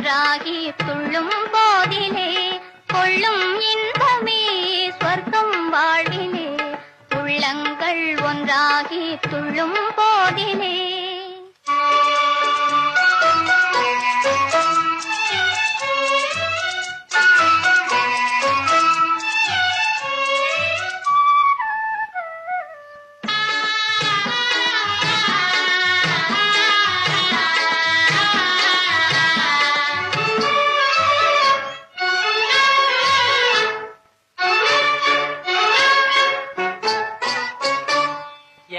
ஒன்றாகி துள்ளும் போதிலே கொள்ளும் இன்பமே சொர்க்கம் வாழ்விலே உள்ளங்கள் ஒன்றாகி துள்ளும் போதிலே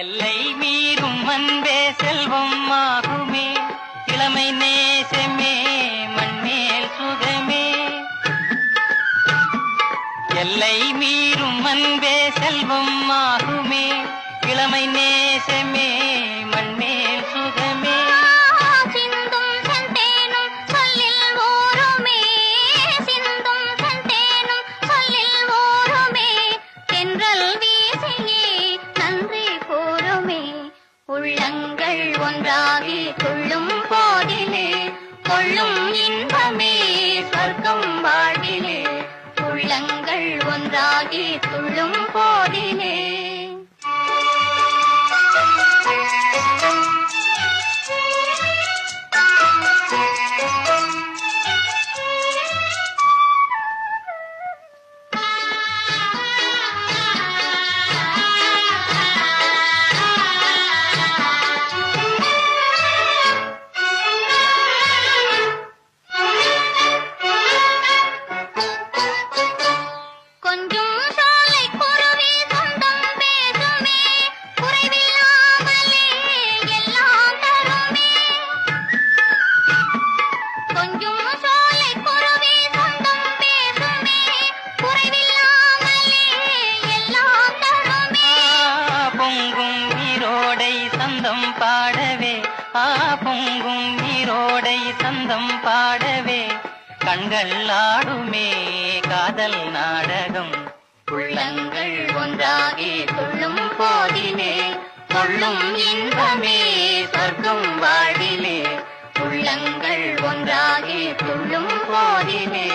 எல்லை மீறும் அன்பே செல்வம் ஆகுமே இளமை நேசமே மண்மேல் சுகமே எல்லை மீறும் அன்பே செல்வம் ஆகுமே இளமை நேசமே மண்மேல் சுகமே சிந்தும் செந்தேனும் சொல்லில் ஓருமே சிந்தும் செந்தேனும் சொல்லில் ஓருமே தென்றல் வீசியே நன்றி கூறுமே உள்ளங்கள் ஒன்றாகி துள்ளும் போதிலே கொள்ளும் இன்பமே சொர்க்கம் வாழ்விலே உள்ளங்கள் ஒன்றாகி துள்ளும் போதிலே கொஞ்சம் சாலை குருவி சொந்தம் பேசுமே குறைவில்லாமலே எல்லாம் தருமே கொஞ்சம் சாலை குருவி சொந்தம் பேசுமே குறைவில்லாமலே எல்லாம் தருமே பொங்கும் நீரோடை சந்தம் பாடவே பொங்கும் நீரோடை சந்தம் பாடவே கண்கள் ஆடுமே காதல் நாடகம் உள்ளங்கள் ஒன்றாகி துள்ளும் போதிலே கொள்ளும் இன்பமே சொர்க்கம் வாழ்விலே உள்ளங்கள் ஒன்றாகி துள்ளும் போதிலே